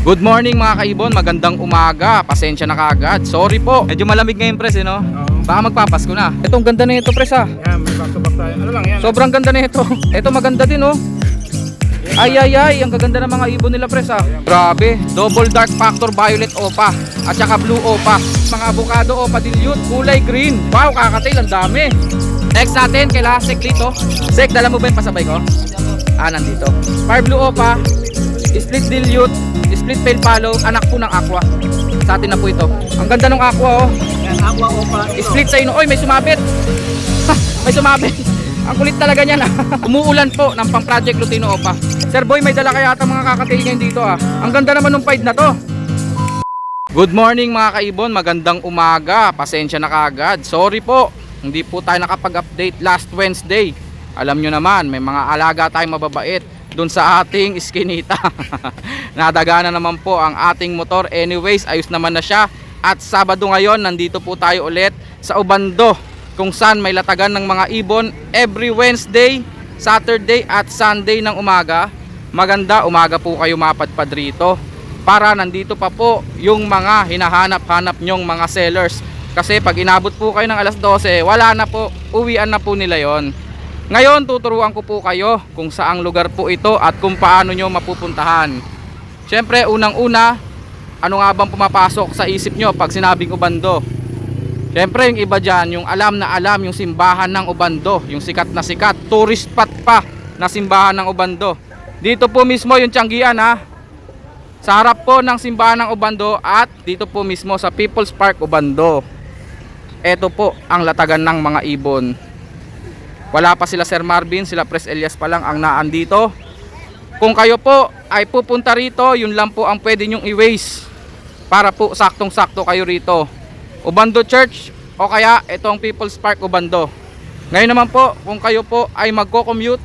Good morning mga kaibon, magandang umaga. Pasensya na kaagad, sorry po. Medyo malamig ngayon pres no? Baka magpapasko na. Itong ganda na ito pres ha. Yan, may back to back tayo. Ano lang yan? Sobrang ganda na ito. Ito maganda din oh. Ay, ang gaganda ng mga ibon nila pres ha. Grabe, double dark factor violet opa at saka blue opa. Mga avocado opa dilute, kulay green. Wow, kakatail, ang dami. Next natin, kailangan sek dito. Sek, dala mo ba yung pasabay ko? Nandito. Fire blue opa, split dilute, split pale palo, anak po ng aqua. Sa atin na po ito. Ang ganda ng aqua oh. Yan, aqua opa. Split sa ino. Oy, may sumabit. May sumabit. Ang kulit talaga niyan ah. Umuulan po ng pang Project Lutino Opa. Sir Boy, may dala kaya ata mga kakatail ngayon dito ah. Ang ganda naman ng fight na to. Good morning mga kaibon, magandang umaga. Pasensya na kaagad, sorry po. Hindi po tayo nakapag-update last Wednesday. Alam nyo naman, may mga alaga tayong mababait dun sa ating iskinita. Nadagana naman po ang ating motor. Anyways, ayos naman na siya. At Sabado ngayon, nandito po tayo ulit sa Ubando, kung saan may latagan ng mga ibon every Wednesday, Saturday at Sunday ng umaga. Maganda, umaga po kayo mapadpad rito para nandito pa po yung mga hinahanap-hanap nyong mga sellers. Kasi pag inabot po kayo ng alas 12, wala na po, uwian na po nila yon. Ngayon tuturuan ko po kayo kung saang lugar po ito at kung paano nyo mapupuntahan. Syempre unang-una, ano nga bang pumapasok sa isip nyo pag sinabing Ubando? Syempre yung iba dyan, yung alam na alam yung simbahan ng Ubando, yung sikat na sikat, tourist spot pa na simbahan ng Ubando. Dito po mismo yung Tianggian ha, sa harap po ng simbahan ng Ubando at dito po mismo sa People's Park Ubando. Ito po ang latagan ng mga ibon. Wala pa sila Sir Marvin, sila Pres Elias pa lang ang naandito. Kung kayo po ay pupunta rito, yun lang po ang pwede nyong i-waste para po saktong-sakto kayo rito. Ubando Church o kaya itong People's Park Ubando. Ngayon naman po, kung kayo po ay magko-commute,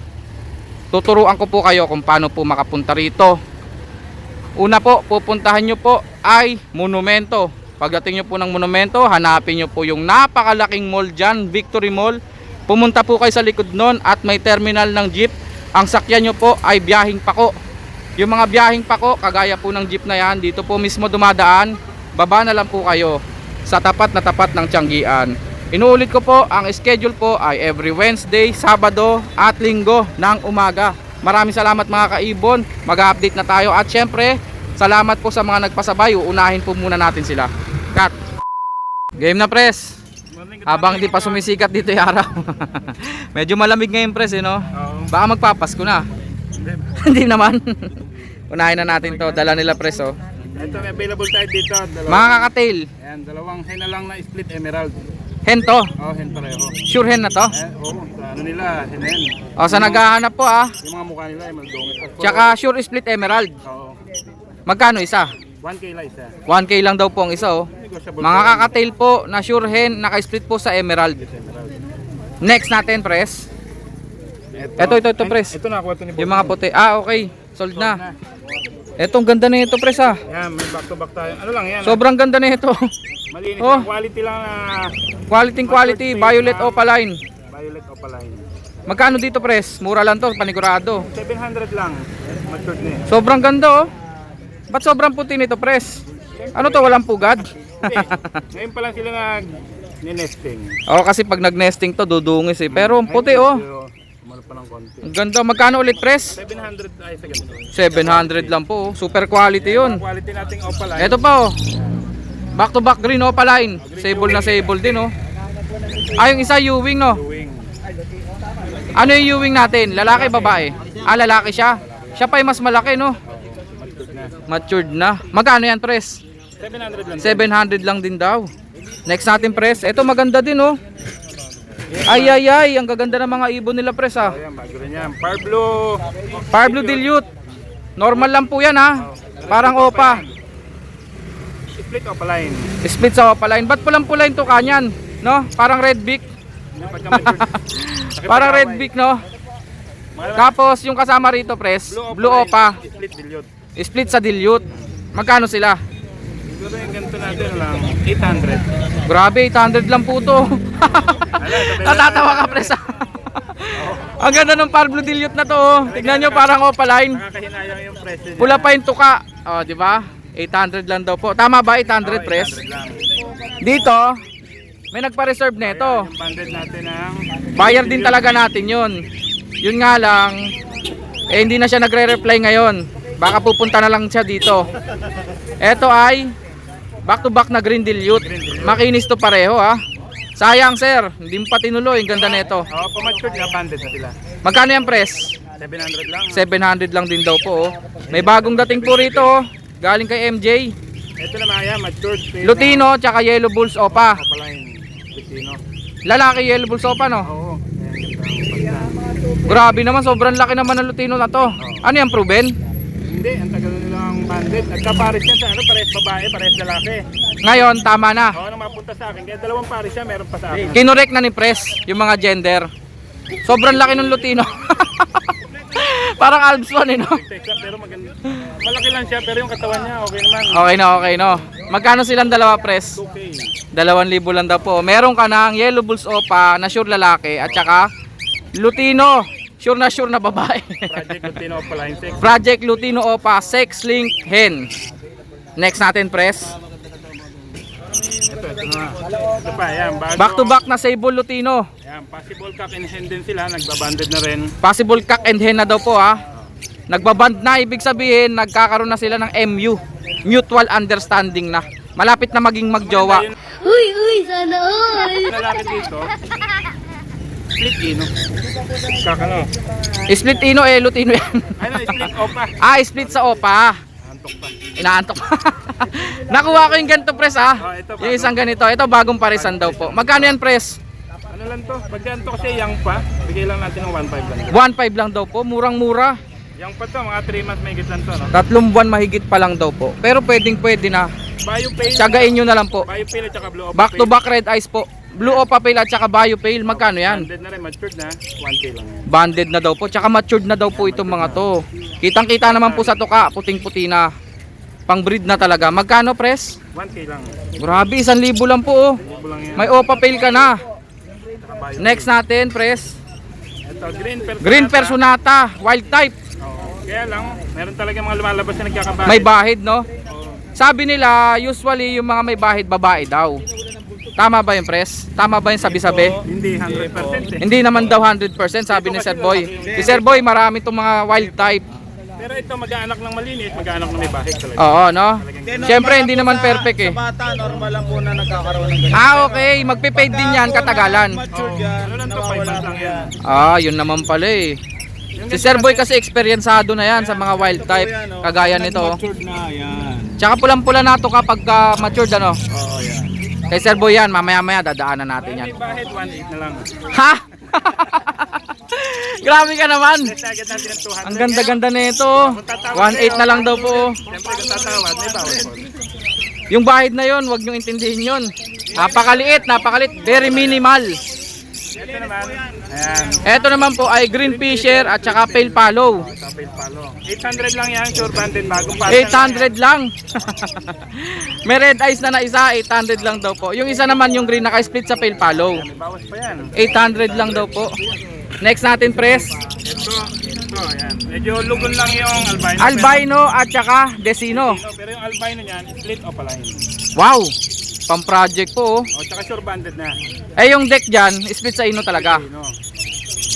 tuturuan ko po kayo kung paano po makapunta rito. Una po, pupuntahan nyo po ay Monumento. Pagdating nyo po ng Monumento, hanapin nyo po yung napakalaking mall dyan, Victory Mall. Pumunta po kayo sa likod nun at may terminal ng jeep. Ang sakyan nyo po ay biyahing pako. Yung mga biyahing pako, kagaya po ng jeep na yan, dito po mismo dumadaan. Baba na lang po kayo sa tapat na tapat ng Tianggian. Inuulit ko po, ang schedule po ay every Wednesday, Sabado at Linggo ng umaga. Maraming salamat mga kaibon, mag-update na tayo. At syempre, salamat po sa mga nagpasabay. Uunahin po muna natin sila. Cut! Game na pres! Habang hindi pa sumisikat dito yung araw. Medyo malamig ngayon pres no? Baka magpapasko na. Hindi naman. Unahin na natin to, dala nila pres oh. Ito may available tayo dito. Mga kakatail. Ayan, dalawang hen na lang na split emerald. Hen to? Hen pareho. Sure hen na to? Sa ano nila, hen. O sa naghahanap po Yung mga mukha nila ay magdungit. Tsaka sure split emerald. Oo. Magkano isa? 1K lang isa. 1K lang daw po ang isa oh. Mga kakatail po na sure hen, naka-split po sa emerald. Next natin pres. Ito pres. Ito nakuha ito ni Yung mga puti. Okay. Sold na. Etong ganda na ito pres ha. Yan, may back to back tayo. Ano lang yan? Sobrang ganda na ito. Malinis Oh. lang. Quality lang na Quality, violet opaline. violet opaline. Magkano dito pres? Mura lang to, panigurado. 700 lang. Matured na eh. Sobrang ganda oh. Ba't sobrang puti nito pres? Ano to, walang pugad? Hindi. Ngayon pa lang sila nag-nesting. Kasi pag nag-nesting to, dudungis eh. Pero ang puti oh. Sumalo pa ng konti. Ang ganda. Magkano ulit pres? 700 ay sa ganito. 700 lang po oh. Super quality yun. Quality nating opaline. Ito pa oh. Back to back green opaline. Sable na sable din oh. Yung isa Ewing no. Doing. Ano yung Ewing natin? Lalaki, babae? Lalaki siya. Siya pa yung mas malaki no. Matured na. Magkano yan pres? 700 lang. 700 lang din daw. Next natin pres. Ito maganda din oh. Ay. Ang gaganda ng mga ibon nila pres ah. Ayan, bago rin yan. Fire blue. Fire blue dilute. Normal lang po yan ha. Parang opa. Split opaline. Split sa opaline. Ba't pulang-pula yung tukanyan? No? Parang red beak. Parang red beak no? Tapos yung kasama rito pres, blue opa. Split dilute. Split sa dilute. Magkano sila? Siguro yung ganito natin lang 800. Grabe, 800 lang po to. Natatawa ka pres. Ang ganda ng Par Blue Dilute na to. Oh. Tignan nyo, parang opaline. Nakakahinayang yung presyo niya. Pula pa yung tuka. O, di ba? 800 lang daw po. Tama ba? 800 pres? 800 lang. Dito, may nagpa-reserve nito. Yung banded natin ng Bayar din talaga natin yun. Yun nga lang, hindi na siya nagre-reply ngayon. Baka pupunta na lang siya dito. Ito ay back to back na Green Dilute. Makinis to pareho ha. Sayang sir, hindi mo pa tinuloy. Ang ganda nito. Oo, pamatured na banded na sila. Magkano yung press? 700 lang. 700 lang din daw po. Oh. May bagong dating po rito. Oh. Galing kay MJ. Ito naman yan, matured. Lutino tsaka Yellow Bulls Opa. Opaline. Lutino. Lalaki Yellow Bulls Opa no? Oo. Ayan, ganda. Grabe naman, sobrang laki naman ng Lutino na to. Ano yan, proven? Hindi, ang tagal nilang banded. At kapares yan sa ano, pares babae, pares lalaki. Ngayon, tama na. Oo, nang mapunta sa akin. Kaya dalawang pares siya, meron pa sa akin. Kinorek na ni Press yung mga gender. Sobrang laki ng Lutino. Parang Alps one eh no? Texas, pero maganda. Malaki lang siya, pero yung katawan niya, okay naman. Okay no. Magkano silang dalawa Press? 2K. 2,000 lang daw po. Meron ka ng Yellow Bulls Opa na sure lalaki at saka Lutino, sure na babae. Project Lutino Opaline 6. Project Lutino Opa Sex Link Hen. Next natin Press. Ito na. Ito pa, yan. Back to back na Sable Lutino. Yan, possible cock and hen din sila, nagbabanded na rin. Possible cock and hen na daw po ha. Nagbaband na, ibig sabihin nagkakaroon na sila ng MU, mutual understanding na. Malapit na maging magjowa. Uy, sana all! Yung lalaki dito, split ino. Kakano? Split ino Lutino yan. Ano, split opa. Split sa Opa. Antok pa. Inaantok. Nakuha ko yung ganito Press ha. Oh, ito, Yung isang ganito. Ito bagong parisan daw po. Magkano yan Press? Ano lang to? Pag yan to kasi young pa, bigay lang natin ng 1.5 lang. 1.5 lang daw po. Murang-mura. Young pa to, mga 3 months may lang to, no? 3 buwan mahigit pa lang daw po. Pero pwede na. Biopale. Tsagain nyo na lang po. Biopale at saka blue opa. Back to back red eyes po. Blue Opa Pale at saka Bio Pale. Magkano yan? Banded na rin, matured na, 1K lang yan. Banded na daw po. Tsaka matured na daw po itong mga to. Kitang kita naman po sa tuka. Puting-puti na. Pang breed na talaga. Magkano Press? 1K lang. Grabe, 1,000 lang po. Oh. Libo lang yan. May Opa Pale ka na. Saka Biopale. Next natin, Press. Ito, green Green Personata. Wild type. Oo. Kaya lang, meron talaga mga lumalabas na nagkakabahay. May bahid, no? Oo. Sabi nila, usually yung mga may bahid, babae daw. Tama ba yung Press? Tama ba yung sabi-sabi? Hindi 100% eh. Hindi naman daw 100% sabi ni Sir Boy. Si Sir Boy, marami itong mga wild type. Pero ito mag-aanak ng malinis, mag-aanak ng may bahid talaga. Oo, no? Siyempre, hindi naman perfect eh. Sa bata, normal lang po na nagkakaroon ng ganyan. Okay. Magpe-fade din yan, katagalan. Matured yan, Ano lang to, 5 nawawala months po lang yan. yan. Yun naman pala eh. Si Sir Boy kasi eksperyensado na yan sa mga wild type. Kagaya nito. Matured na, yan. Tsaka pulang-pula na ito kapag matured ano. Oo, yan. Kay Sir Boy yan, mamaya-maya dadaanan natin yan. May bahid, 1.8 na lang. Ha? Grabe ka naman. Next agad natin ng 200. Ang ganda-ganda na ito. 1.8 na lang daw po. Siyempre kung tatawad, may bawal po. Yung bahid na yon, wag nyo intindihin yon. Napakaliit. Very minimal. Ito naman, ayan. Ito naman po ay Green Fisher at saka Pale Follow. Tapil palo. 800 lang yan, sure banded, bagong palo. 800 lang. May red eyes na isa, 800 lang daw po. Yung isa naman yung green naka-split sa Pale Follow. May bawas pa yan. 800 lang daw po. Next natin Press. Ito, ayan. Medyo lugon lang yung albino. Albino at saka Desino. Pero yung albino niyan, split opaline. Wow! Pang-project po oh. O, tsaka sure banded na. Yung deck dyan, split sa ino talaga. Ano?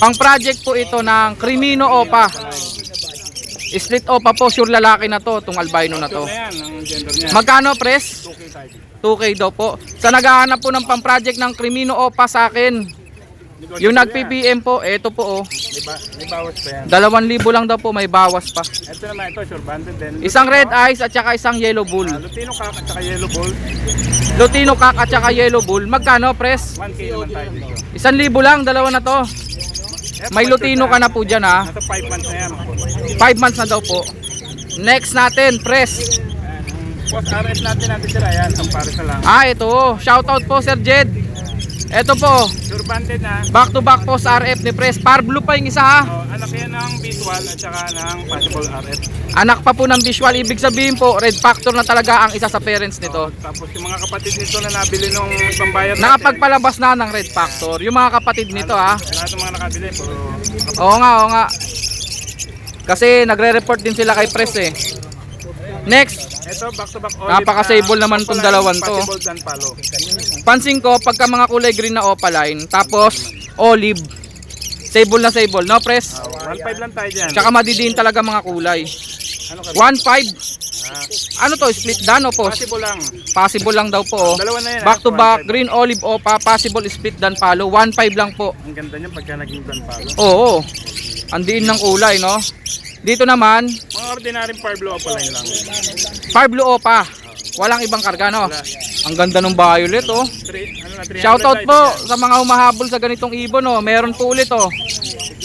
Pang-project po ito ng Crimino Opa. Split Opa po, sure lalaki na to, itong albino na to. Sure na yan, ang gender niya. Magkano Press? 2K tayo. 2K daw po. Sa naghahanap po ng pang-project ng Crimino Opa sa akin, yung nag-PPM po, eto po oh. May bawas pa yan. 2,000 lang daw po, may bawas pa. Ito naman, ito sure banded din. Isang red eyes at saka isang yellow bull. Lutino cock at saka yellow ball. Lutino cock at saka yellow bull. Magkano Press? 1K naman tayo dito. 1,000 lang, dalawa na to. May Lutino ka na po dyan ha. Nasa 5 months na yan. 5 months na daw po. Next natin, Press. Post RS natin sila yan. Ang pares na lang. Ito. Shoutout po Sir Jed. Ito po. Sure banded na. Back to back po sa RF ni Press. Par blue pa yung isa ha. O, anak yan ng visual at saka ng possible RF. Anak pa po ng visual, ibig sabihin po, red factor na talaga ang isa sa parents nito. Tapos yung mga kapatid nito na nabili nung ibang buyer natin. Nakapagpalabas na ng red factor, yung mga kapatid nito ha. Lahat ng mga nakabili, puro Oo nga. Kasi nagre-report din sila kay Press eh. Next, ito, back to back olive. Napaka-sable naman tong dalawan to. Possible dan palo. pansin ko pagka mga kulay green na opaline, tapos olive, sable na sable, no Press? 1.5 lang tayo dyan. Tsaka madidiin talaga mga kulay. Ano ka? 1.5. Ano to, split dan o post? Possible lang. Possible lang daw po oh. Dalawa na yan. Back to back, 1.5. green olive opa, possible split dan palo, 1.5 lang po. Ang ganda niya pagka naging dan palo. Oo. Andiin ng kulay, no? Dito naman, Mga ordinaryong Parblo opaline lang. Far Blue Opa. Walang ibang karga, no? Ang ganda ng violet, oh. 300 Shoutout lang po isa dyan. sa mga humahabol sa ganitong ibon, oh. Meron po ulit, oh.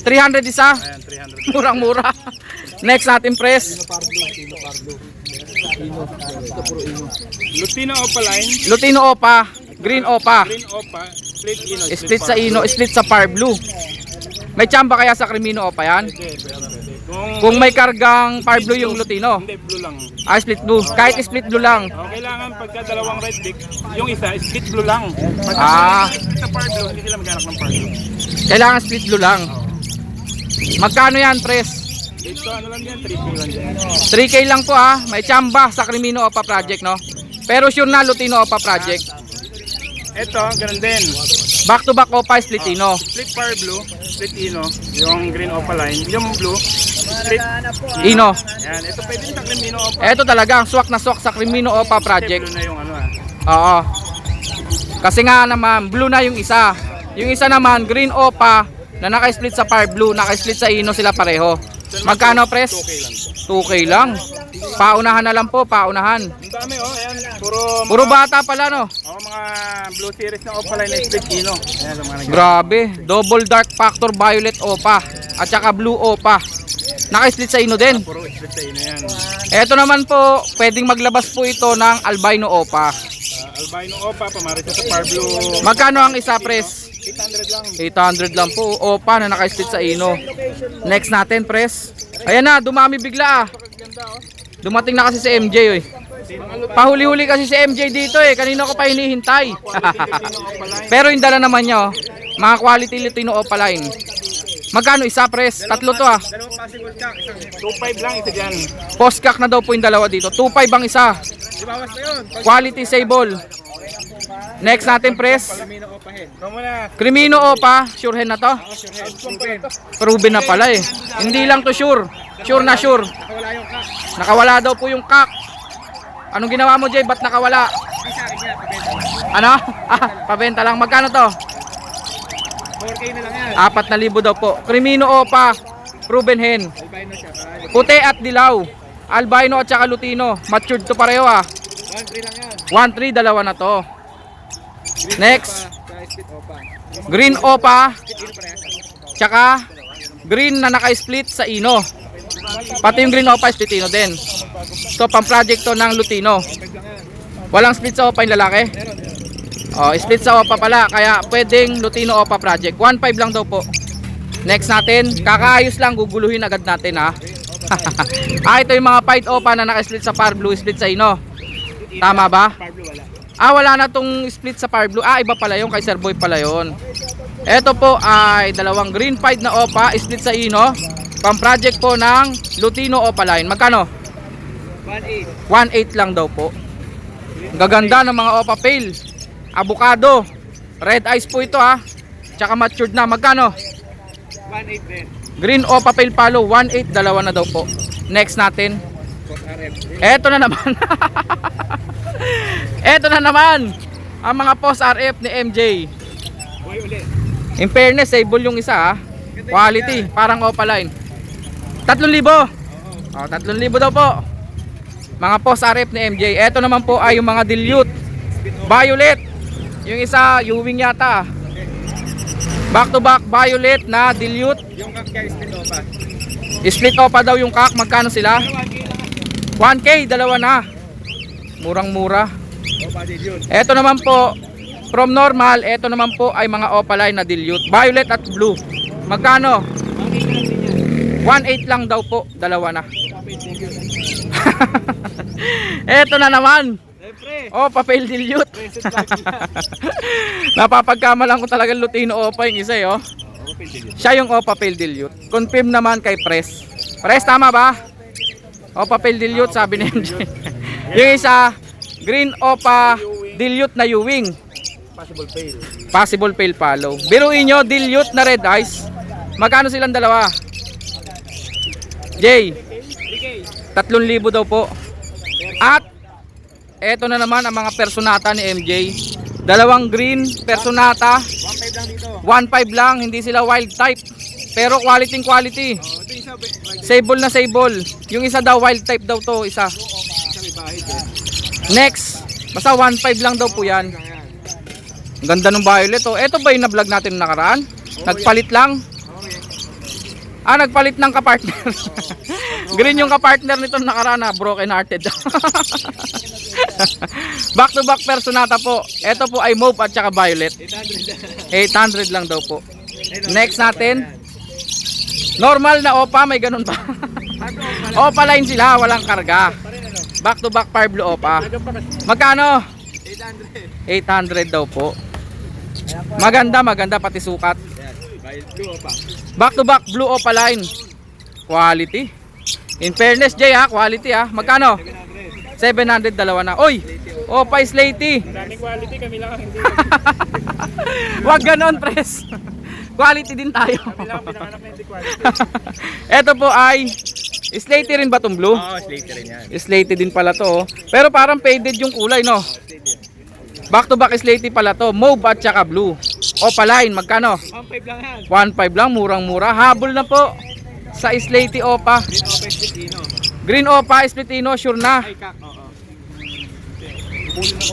300 isa. Ayan, 300. Murang-mura. Next natin, Press. Lutino opaline, Lutino Opa. Green Opa. green opa, split ino. Split sa Ino, split sa Far Blue. May tsamba kaya sa Crimino Opa yan? Pwede. Kung may kargang Far Blue yung Lutino. Hindi, blue lang. Ah, split blue. Kahit split blue lang. Kailangan pagka dalawang red dick, yung isa, split blue lang. Pagka Ah. sa Parblo, hindi sila maghanap ng Parblo. Kailangan split blue lang. Magkano yan, Press? Ito, ano lang yan, 3K lang yan. 3K lang po ah. May tsamba sa Crimino Opa Project, no? Pero sure na Lutino Opa Project. Ito, ganun din. Back to back Opa, split Ino. Split Parblo, split ino, yung green opaline, yung blue, split Ino. Yan, ito pwede sa Crimino opa. Eto talaga ang swak na swak sa Crimino Opa Kasi Project. blue na yung ano Oo. Kasi nga naman, blue na yung isa. Yung isa naman, green Opa na naka-split sa Far Blue, naka-split sa Ino sila pareho. Magkano, Press? 2K lang. 2K lang. Paunahan na lang po, paunahan. Ang dami oh, ayan, Puro bata pala, no? mga blue series na opaline na split ino. Ayan, yung mga nag- Grabe. Double dark factor violet Opa. At saka blue Opa. Naka-split sa Ino din. puro split sa ino yan. Eto naman po, pwedeng maglabas po ito ng albino Opa. Albino opa, pamarito sa Parblo. Magkano ang isa, Press? 800 lang. 800 lang po. Opa na naka-split sa Ino. Next natin, Press. Ayan na, dumami bigla ah. Dumating na kasi si MJ eh. Pahuli-huli kasi si MJ dito eh. Kanina ko pa hinihintay. Pero yung dala naman niya oh. Mga quality Lutino Opaline. Magkano isa, Press? Tatlo to ah. 2.5 lang isa dyan. Postkak na daw po yung dalawa dito. 2.5 ang isa. Ibawas na yun. Quality sable. Next natin, Press. Ito muna. Crimino Opa. Sure hen na to? Proven na pala eh. Hindi lang to sure. Sure na sure. Nakawala yung kak. Nakawala daw po yung kak. Anong ginawa mo, Jay? Ba't nakawala? Ano? Ah, pabenta lang. Magkano to? 4K na lang yan. 4,000 daw po. Crimino Opa. Proven hen. Albino siya. Puti at dilaw. Albino at saka Lutino. Matured to pareho ah. 1.3 lang yan. 1,300, dalawa na to. Next. Split opa. Green Opa. Ino parehas. Tsaka green na naka-split sa Ino. Pati yung green Opa split Ino din. So pang project to ng Lutino. Walang split sa Opa yung lalaki. Oh, split sa Opa pala. Kaya pwedeng Lutino Opa project. 1.5 lang daw po. Next natin, kakaayos lang, guguluhin agad natin ha. Ito yung mga fight Opa na naka-split sa Far Blue, split sa Ino. Tama ba? Parblo wala. Wala na tong split sa Far Blue. Iba pala yun, kay Sir Boy pala yun. Ito po ay dalawang green fight na Opa, split sa Ino. Pang project po ng Lutino Opaline. Magkano? 1.8. 1.8 lang daw po. Ang gaganda ng mga Opa Pale. Avocado. Red eyes po ito ha. Tsaka matured na. Magkano? 1.8 din. Green Opa Pale Palo. 1.8. Dalawa na daw po. Next natin. Post RF. Eto na naman. Eto na naman. Ang mga post RF ni MJ. Boy ulit. In fairness, sable yung isa ha. Quality. Parang Opaline. 3,000. Oh, 3,000 daw po. Mga post RF ni MJ. Eto naman po ay yung mga dilute. Violet. Yung isa, Ewing yata. Back to back violet na dilute. Yung kakya split opa. Split opa daw yung kak. Magkano sila? 1K, dalawa na. Murang-mura. Opa din yun. Eto naman po, from normal, eto naman po ay mga opaline na dilute. Violet at blue. Magkano? 1.8 lang daw po, dalawa na. Eto na naman. Siyempre. Oh, papel dilute. Napapagkamalan ko talaga Lutino Opa yung isa, oh. Siya yung Opa papel dilute. Confirm naman kay Press. Press, tama ba? Opa papel dilute, sabi ni MJ. Yung isa, Green Opa dilute na Ewing. Possible fail. Possible fail follow. Biruin nyo, dilute na red eyes. Magkano silang dalawa? Jay, 3,000 daw po. At eto na naman ang mga personata ni MJ. Dalawang green personata, 1.5 lang dito. 1.5 lang, hindi sila wild type. Pero quality. Ito isa, Sable na sable. Yung isa daw wild type daw to, isa. may bahid. Next, basta 1.5 lang daw po yan. Ang ganda ng violet, oh. Eto ba yung na-vlog natin nakaraan? Nagpalit lang. Nagpalit ng kapartner. Green yung kapartner nito nakaraan, broken hearted. Back to back personata po. Ito po ay mauve at saka violet. 800 lang daw po. Next natin. Normal na Opa, may ganun pa. Opa line sila, walang karga. Back to back fire blue Opa. Magkano? 800 daw po. Maganda pati sukat. Back to back blue Opa line. Quality. In fairness Jay ha, quality ha. Magkano? 700 dalawa na. Oy! Opa Slaty. Maraming quality, kami lang ang hindi. Wag ganon, Pres. Quality din tayo. Kami lang ang pinanganak na hindi quality. Ito po ay Slaty rin ba tong blue? Oo, slate rin yan. Slaty din pala to, oh. Pero parang faded yung kulay, no? Back to back Slaty pala to. Mauve at saka blue. Opa line, magkano? 1.5 lang yan. 1.5 lang, murang-mura. Habol na po sa Slaty Opa. Green Opa, Splitino, sure na. Ay, kak. Oo.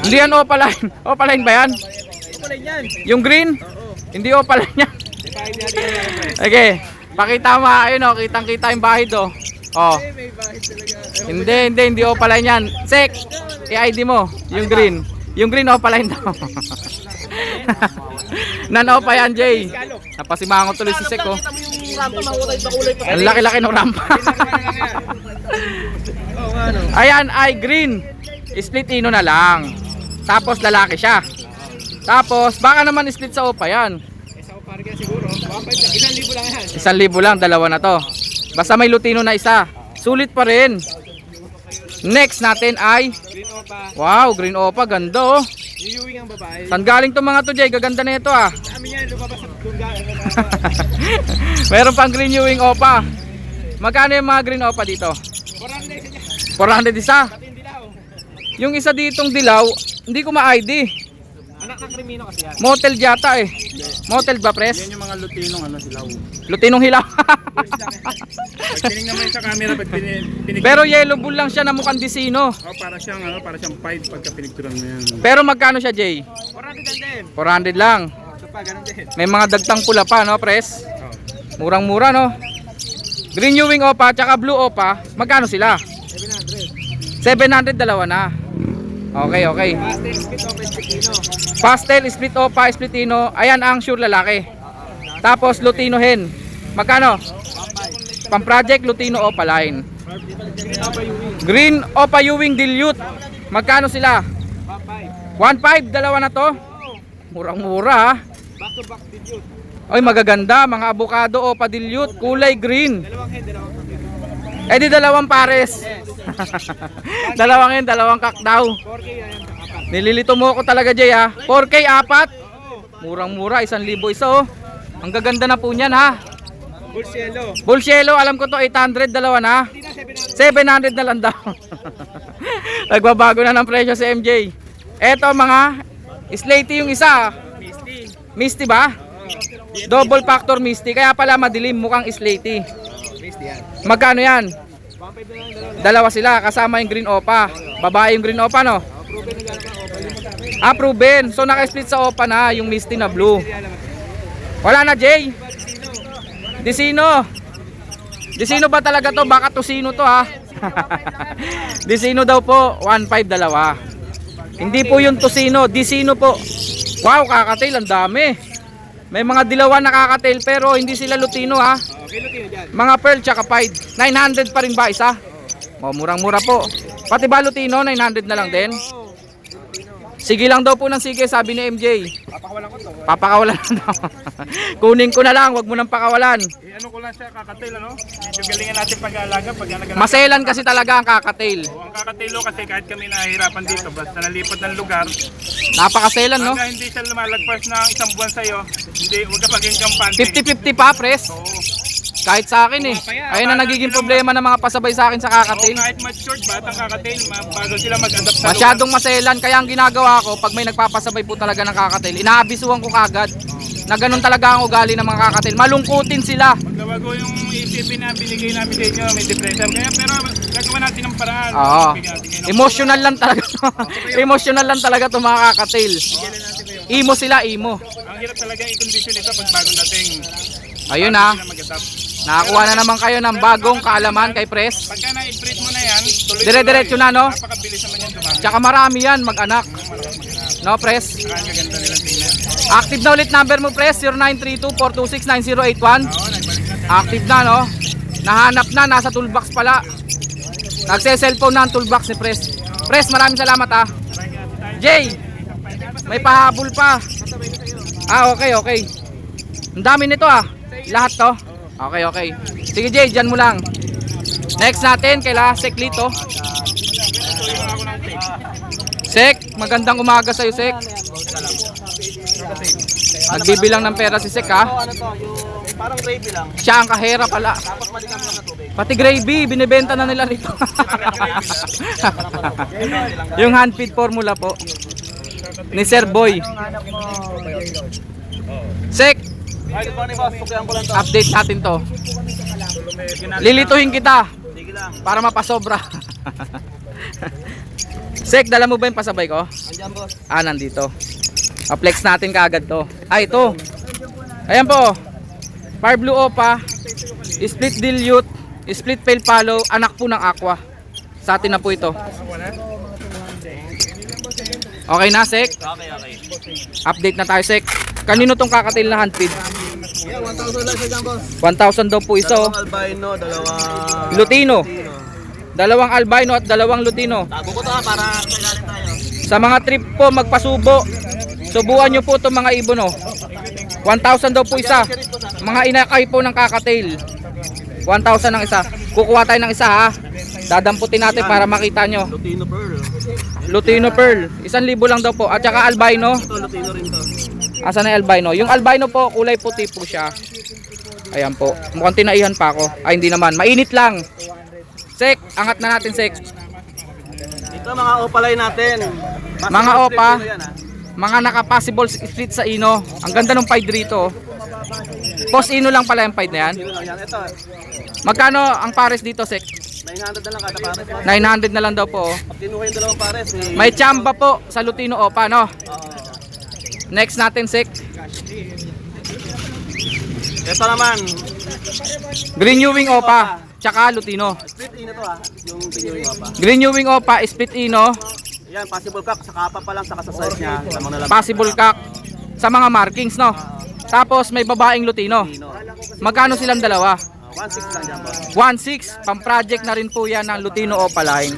Hindi yan Opa line. Opa line ba yan? Ito pala yan. Yung green? Hindi Opa line yan. May bahid natin yan. Okay, pakita mo, ayun oh, kitang-kita yung bahid oh. Oh. May bahid talaga. Hindi Opa line yan. Sek, i-ID mo, yung green. Yung green Opa line daw. Nan-Opa yan, Jay. Napasimangot tuloy si Sek oh. Ang laki-laki ng rampa. Ayan ay green. Splitino na lang. Tapos lalaki siya. Tapos baka naman split sa Opa yan. Sa Oparga siguro. 1.5 lang. 1,000 lang yan. 1,000 lang, dalawa na to. Basta may Lutino na isa. Sulit pa rin. Next natin ay Green Opa. wow, green Opa, ganda oh. Yung Ewing ang babae. Saan galing to mga to, Jay? Gaganda na ito ah. Amin yan, lumabas sa tungga. Meron pang green Ewing Opa. Magkano yung mga green Opa dito? 400 isa. Pati hindi daw. Yung isa ditong dilaw, hindi ko ma-ID. Anak ng krimino kasi yan. Motel yata eh. Motel ba, Pres? Yan yung mga lutinong silaw. Lutinong hilaw. Pag tinignan mo yun sa camera, pag pinig... Pero yellow bull lang siya na mukhang disino. Oh, para siyang pied pagka pinigturan mo yan. Pero magkano siya, Jay? 400 din. 400 lang. Ito pa, ganun din. May mga dagtang pula pa, no, Pres? Oh. Murang-mura, no? Green Ewing Opa, tsaka Blue Opa, magkano sila? 700. 700 dalawa na. Okay. Pastel split open Pekino. Pastel, split Opa, splitino. Ayan ang sure lalaki. Tapos Lutino hen. Magkano? Pang project Lutino Opa line. Green Opa Ewing. Green Opa Ewing dilute. Magkano sila? 1.5 dalawa na to. Murang-mura ha. Back to back dilute. Oy, magaganda, mga avocado Opa dilute, kulay green. Dalawang head, dalawang kapit. Eh di dalawang pares. Dalawang hen, dalawang kak daw. 4K yan, apat. Nililito mo ako talaga, Jay ha. 4K apat. Murang-mura, 1,000 isa oh. Ang gaganda na po niyan ha. Bull Cielo. Bull Cielo, alam ko to 800 dalawa na. Hindi na 700. 700 na lang daw. Nagbabago na ng presyo si MJ. Eto mga Slaty yung isa. Misty. Misty ba? Double factor Misty. Kaya pala madilim, mukhang Slaty. Misty yan. Magkano yan? 1.5 na lang, Dalawa sila, kasama yung green Opa. Babae yung green Opa, no? Proven na gano'n ang Opa. Proven. So naka-split sa Opa na, yung Misty na blue. Wala na, Jay. Disino. Disino ba talaga to? Baka Tosino to ha. Disino daw po, 1.5 dalawa. Hindi po yung Tosino, Disino po. Wow, kakatail, ang dami. May mga dilawan na kakatail pero hindi sila Lutino ha. Okay, Lutino dyan. Mga pearl tsaka pied. 900 pa rin ba isa? Oh, murang-mura po. Pati ba Lutino, 900 na lang din? Sige lang daw po ng sige, sabi ni MJ. Papakawalan ko to. Papakawalan na daw. Kunin ko na lang, wag mo nang pakawalan. Ano ko lang siya, kakatail ano? Medyo galingan natin pag-aalaga, pag-aalaga. Maselan kasi talaga ang kakatail. Ang kakatailo kasi kahit kami nahihirapan dito, basta nalipat ng lugar, Napakaselan, no? hanggang hindi siya lumalagpas ng isang buwan sa'yo, hindi, huwag ka maging kampante. 50-50 pa, pres. Oo. Kahit sa akin eh. Ayun na nagiging problema ng mga pasabay sa akin sa Oo, kakatail. kahit matured, batang kakatail, bago sila mag-adapt sa Masyadong maselan, kaya ang ginagawa ko, pag may nagpapasabay po talaga ng kakatail, inaabisuhan ko kagad na ganun talaga ang ugali ng mga kakatail. Malungkutin sila. Magbabago yung isipin na binigay namin sa inyo, may depression kaya, pero gagawa natin ng paraan. Oo. Bigyan natin kayo ng- Emotional lang talaga to. Emotional lang talaga to mga kakatail. Imo sila, imo. Ang hirap talaga i-condition ito pag bagong dating. Ayun ha. Sila mag-adapt. Nakakuha na naman kayo ng bagong kaalaman kay Pres. Pagka na-breed mo na yan, tuloy-tuloy. Dire-diretso na, no? Napakabilis naman yan dumami. Tsaka marami yan mag-anak. No, Pres? Saka ang gaganda nilang tingnan. Active na ulit number mo, Pres. 0932-426-9081. Oo, nagbalik na. Active na, no? Nahanap na, nasa toolbox pala. Nagse-cellphone na ang toolbox ni Pres. Pres, maraming salamat ha. Jay, may pahabol pa. Ah, okay, okay. Ang dami nito ah. Lahat to. Okay, okay. Sige Jay, dyan mo lang. Next natin, kaila Seklito. Sek, magandang umaga sa'yo, Sek. Nagbibilang ng pera si Sek ha. Ano to, yung parang gravy lang. Siya ang kahera pala. Tapos malinam lang na tubig. Pati gravy, binibenta na nila rito. Yung hand feed formula po ni Sir Boy. Sek, Ay, good morning boss. Tukuyan ko lang to. update natin to. Lilituhin kita Sige lang. para mapasobra. Sek, dala mo ba yung pasabay ko? Andiyan boss. Ah, nandito. Pa-flex natin kaagad to. Ah, ito. Ayan po. Far Blue Opa, Split Dilute, Split Pale Palo, anak po ng Aqua. Sa atin na po ito. Okay na, Sek? Okay, okay. Update na tayo, Sek. Kanino tong kakatail na hand feed? Yeah, 1,000 lang siya dyan boss. 1,000 daw po isa, oh. Dalawang albino, dalawang Lutino. Lutino. Dalawang albino at dalawang Lutino. Tago ko to ha, para kailangan tayo. Sa mga trip po, magpasubo. Subuan nyo po itong mga ibon, oh. 1,000 daw po isa. Mga inakay po ng kakatail. 1,000 ang isa. Kukuha tayo ng isa, ha. Dadamputin natin para makita nyo. Lutino pearl. Lutino Pearl. 1,000 lang daw po. At saka albino. Ito, Lutino rin to. Asan na yung albino? Yung albino po, kulay puti po siya. Ayan po. Mukhang tinaihan pa ako. Ay, hindi naman. Mainit lang. Sek, angat na natin, Sek. Ito mga opalay natin. Mga opa. Lutino yan, ha. Mga naka-possible split sa ino. Ang ganda ng pied rito. Post ino lang pala yung pied na yan. Sino lang yan? Ito, Magkano ang pares dito, Sek? 900 na lang kada pares. 900 na lang daw po. Oh. Pag kinuha yung dalawang pares, May tsamba po sa Lutino Opa, no? Oo. Next natin, Sek. Ito naman, Green New Wing Opa. Tsaka Lutino. split ino to ha. Yung pinuwi mo pa. Green New Wing Opa, split ino. Yan, possible cock. Sa kapa pa lang, saka sa size niya. Lamang na lang. Possible cock sa mga markings, no? Tapos may babaeng Lutino. Lutino. Magkano silang dalawa? 1.6 lang dyan boss. 1.6, pang-project na rin po yan ng Lutino Opa line.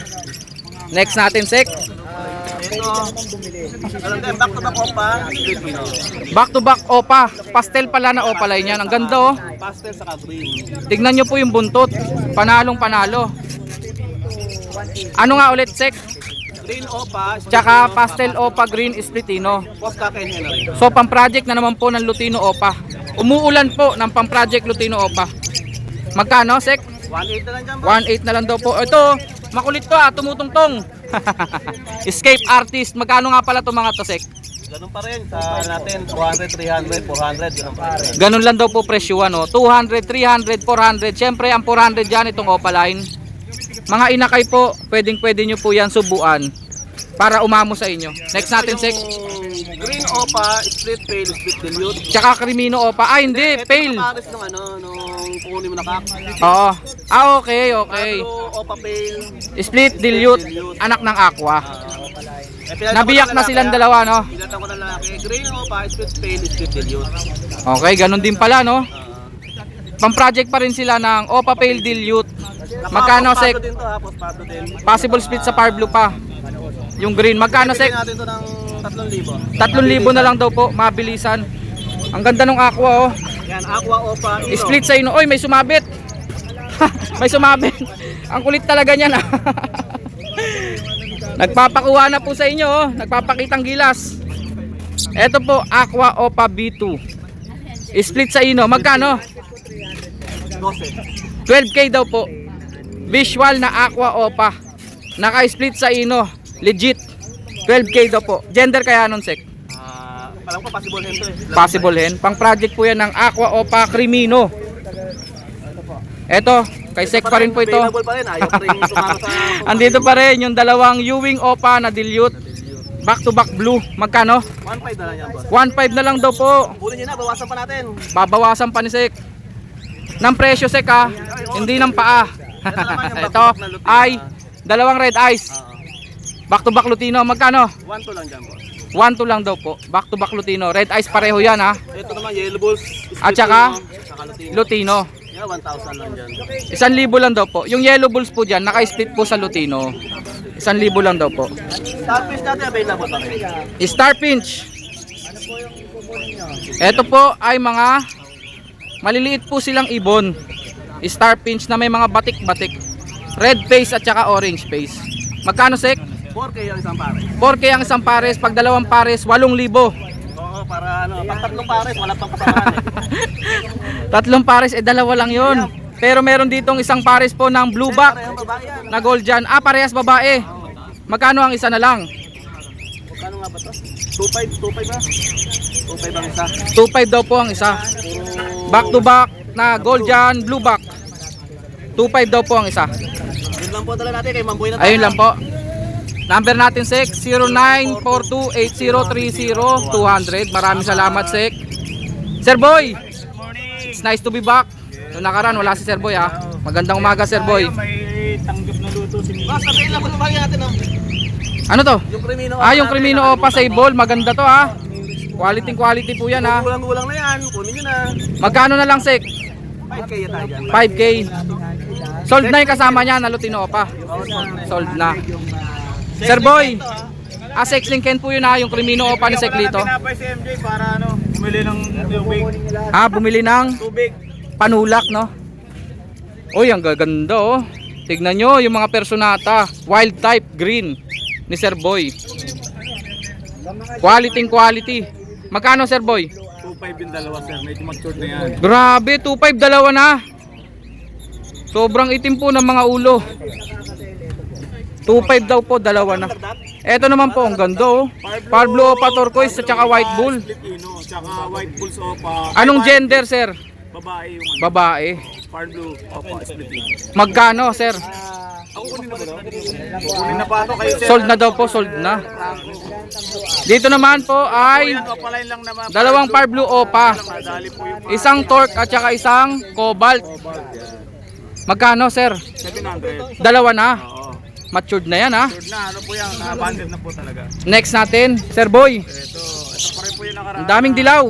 Next natin, Sek. Ito, alam din, back to back opa, split ino. Back to back Opa. Pastel pala na Opa line yan. Ang ganda, oh. Pastel saka green. Tignan nyo po yung buntot. Panalong panalo. Ano nga ulit, Sek? Green opa, split Tsaka ino, pastel Opa green splitino. post kakin yan na rin. So pang-project na naman po ng Lutino Opa. Umuulan po ng pang-project Lutino Opa. Magkano, Sek? 1.8 na lang dyan boss. 1.8 na lang daw po. Ito, makulit to, tumutungtong. Escape artist. Magkano nga pala to mga to, Sek? Ganun pa rin sa natin, 200, 300, 400, ganun pa rin. Ganun lang daw po presyo, ano? 200, 300, 400. Siyempre, ang 400 dyan itong Opa line. Mga inakay po, pwedeng nyo po yan subuan para umamo sa inyo. Next natin, Sek. Yung green opa, split pale, split dilute. Tsaka Crimino Opa. Ah, hindi, Ito pale. yung pares nung ano, nung kukunin mo na kak. Oo. Ah, okay, okay. Blue opa pale. Split dilute, anak ng Aqua. Pinalitan Nabiyak ko na lalaki, silang ha? dalawa, no? Pinalitan ko na lalaki. Green opa, split pale, split dilute. Okay, ganun din pala, no? Pang-project pa rin sila ng Opa Pale Dilute. Magkano, Sek? Pospado din to ha, pospado din. Possible split sa Power Blue pa. Yung green, magkano, Sek? Bibigyan natin to ng 3,000. 3,000 na lang daw po, mabilisan. Ang ganda ng aqua, oh. Yan, Aqua Opa Ino. Split sa ino. Oy, may sumabit. May sumabit. Ang kulit talaga niyan, ah. Nagpapakuha na po sa inyo, oh. Nagpapakitang gilas. Ito po, Aqua Opa B2. Split sa ino. Magkano? 12. 12K daw po. Visual na Aqua Opa. Naka-split sa ino. Legit. 12K daw po. Gender kaya nun, Sek? Alam ko possible hen to eh. Possible hen. Pang project po yan ng Aqua Opa Crimino. Eto, kay Sek pa rin po ito. Available pa rin. Ayaw pa rin sumama sa... Andito pa rin yung dalawang Ewing Opa na dilute. Back to back blue. Magkano? 1.5 na lang yan, boss. 1.5 na lang daw po. Kunin nyo na, bawasan pa natin. Babawasan pa ni Sek. Ng presyo, Sek, ha. Hindi ng paa. Ito ay dalawang red eyes. Back to back Lutino. Magkano? 1.2 lang dyan, boss. 1.2 lang daw po. Back to back Lutino. Red eyes pareho yan, ha. Ito naman, Yellow Bulls. At saka Lutino. Lutino. Yeah, 1,000 lang dyan. 1,000 lang daw po. Yung yellow bulls po dyan, naka-split po sa Lutino. 1,000 lang daw po. Starfish natin available pa rin. Starfinch. Ito po ay mga maliliit po silang ibon. Starfinch na may mga batik-batik. Red face at saka orange face. Magkano, Sek? 4K yung isang pare. 4K ang isang pares. Pag dalawang pares, 8,000. Oo, para ano, pag tatlong pares, wala pang kasamaan eh. Tatlong pares, dalawa lang yun. Pero meron ditong isang pares po ng blue back Parehong babae yan. na gold dyan. Parehas babae. Magkano ang isa na lang? Magkano nga ba to? 2.5 ba? 2.5 ang isa. 2.5 daw po ang isa. Back to back na gold dyan, blue back. 2.5 daw po ang isa. Yun lang po talaga natin kay Mamboy na Ayun lang po. Number natin, Sek, 0942-8030-200. Maraming salamat, Sek. Sir Boy, it's nice to be back. Noong nakaraan, wala si Sir Boy, ha. Magandang umaga, Sir Boy. May tanggap na luto si Mimi. Boss, available ba natin no? Ano to? Yung Crimino. Yung Crimino Opa sa ball. Maganda to, ha. Quality po yan, ha. Kulang-kulang na yan. Kunin nyo na. Magkano na lang, Sek? 5K yan tayo dyan. 5K. Sold na yung kasama niya na Lutino Opa. Sold na. Sir Boy, Sex Lincoln po yun, ha. Yung Crimino Opa ni Seklito. Tinapay si MJ para ano, bumili ng tubig. Bumili ng Tubig. panulak, no? Uy, ang gaganda, oh. Tignan nyo yung mga personata. Wild type green ni Sir Boy. Quality. Magkano, Sir Boy? 2.5 yung dalawa, sir. Medyo matured na yan. Grabe, 2.5 dalawa na. Sobrang itim po ng mga ulo. 2.5 daw po, dalawa na. Eto naman po, ang ganda, oh. Power Blue Opa Turquoise at saka White Bull. Filipino, tsaka White Bulls Opa. Anong gender, Sir? Babae yung ano. Babae. Power Blue Opa, Filipino. Magkano, Sir? Ako kunin na ba daw? Kunin na pa ako kayo, sir. Sold na daw po, sold na. Dito naman po ay Yan, Opa line lang naman. dalawang Power Blue Opa. Madali po yung Isang Torque at saka isang Cobalt. Magkano, Sir? 700. Dalawa na. Oo. Matured na yan, ha. Third na, ano po yan? Abandoned na po talaga. Next natin, Sir Boy. Ito pa rin po yung nakaraan. Ang daming dilaw.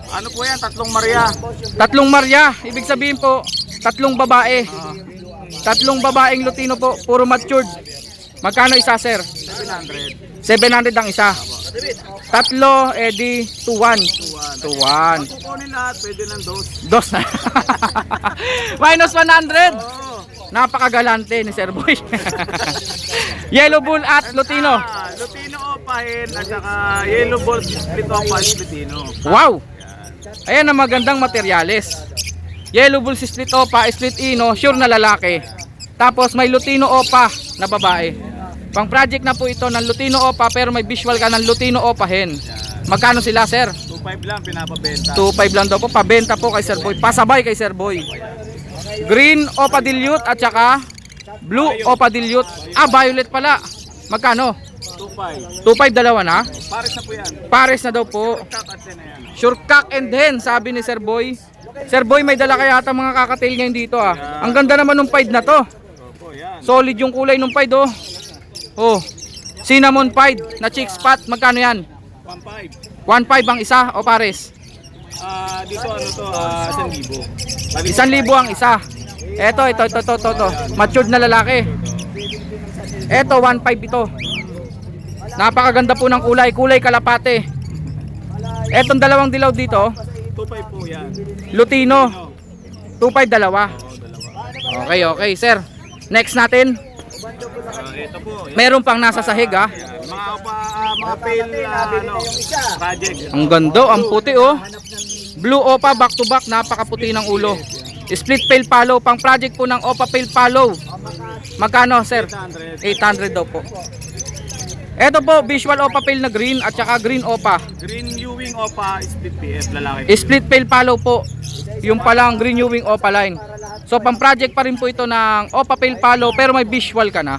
Ano po yan? Tatlong Maria. Tatlong Maria. Ibig sabihin po, tatlong babae. Tatlong babaeng Lutino po. Puro matured. Magkano isa, Sir? 700. 700 ang isa. Tatlo, edi 2-1. 2-1. Kukunin lahat, pwede ng dos. Dos na. Minus 100. Oo. Napakagalante ni Sir Boy. Yellow Bull at Lutino. Lutino Opahin at saka Yellow Balls Split Opa Lutino. Wow! Ayan ang magandang materyales. Yellow Bull si Split Opa, Split Ino, sure na lalaki. Tapos may Lutino Opa na babae. Pang project na po ito ng Lutino Opa pero may visual ka ng Lutino Opa hen. Magkano sila, Sir? 2.5 lang pinapabenta. 2.5 lang daw po. Pabenta po kay Sir Boy. Pasabay kay Sir Boy. Green Opa Dilute at saka Blue Opa Dilute. Violet pala. Magkano? 2.5. 2.5 dalawa na. Pares na po yan. Pares na daw po. Kakatse na yan. Sure cock and hen, sabi ni Sir Boy. Sir Boy, may dala kaya ata mga kakatail ngayon dito, ah. Ang ganda naman ng pied na to. Opo, yan. Solid yung kulay ng pied, oh. Oh. Cinnamon pied na chick spot. Magkano yan? 1.5. 1.5 ang isa o pares? Dito ano to, 1,000. 1,000 ang isa. Ito. Matured na lalaki. Ito, 1.5 ito. Napakaganda po ng kulay kalapate. Etong dalawang dilaw dito, 2.5 po yan. Lutino. 2.5 dalawa. Okay, sir. Next natin. Ito po. Yan. Meron pang nasa sahig ha. Mga fail project. Ang ganda, ang puti oh. Blue Opa back to back, napakaputi ng ulo. Split pail follow, pang project po ng Opa pail follow. Magkano sir? 800 daw po. Ito po, visual Opa pail na green at saka green Opa. Green Ewing Opa, split PF, lalaki. Split pail follow po. Yung palang green Ewing Opa line. So pang project pa rin po ito ng Opa pail follow pero may visual ka na.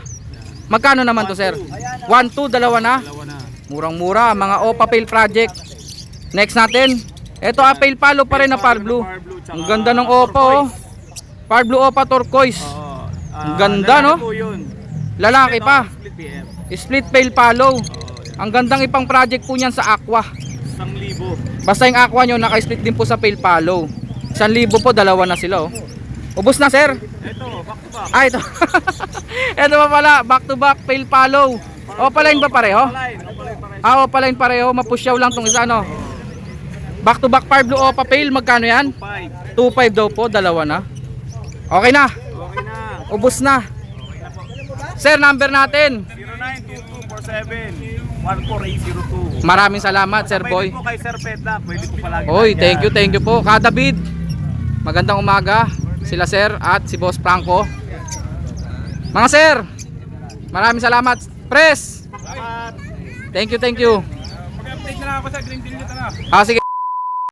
Magkano naman to sir? 1, 2, dalawa na. Dalawa na. Murang-mura, mga Opa pail project. Next natin. Ito pail follow pa rin na Par Blue. Ang ganda ng Opa oh. Par Blue Opa turquoise. Ang ganda no? Po yun. Lalaki pa. Split PF. Split pail follow. Ang gandang ipang project po niyan sa aqua. 1,000. Basta yung aqua nyo naka-split din po sa pail follow. 1,000 po, dalawa na sila oh. Ubus na sir. Ito, back to back. Ito. Ito pa pala, back to back pail follow. Opaline ba pareho? Opaline pareho, mapusyaw lang tong isa no. Back to back Par Blue Opa pail, magkano yan? 2.5 daw po, dalawa na. Okay na. Okay na. Ubus na. Sir, number natin. 092247-14802. Maraming salamat, Sir Boy. Pwede po kay Sir Petla, pwede po palagi. Oy, thank you po. David. Magandang umaga. Sila Sir at si Boss Franco. Mga Sir, maraming salamat. Pres. Thank you. Mag-update na lang ako sa Green Deal nito na. Sige.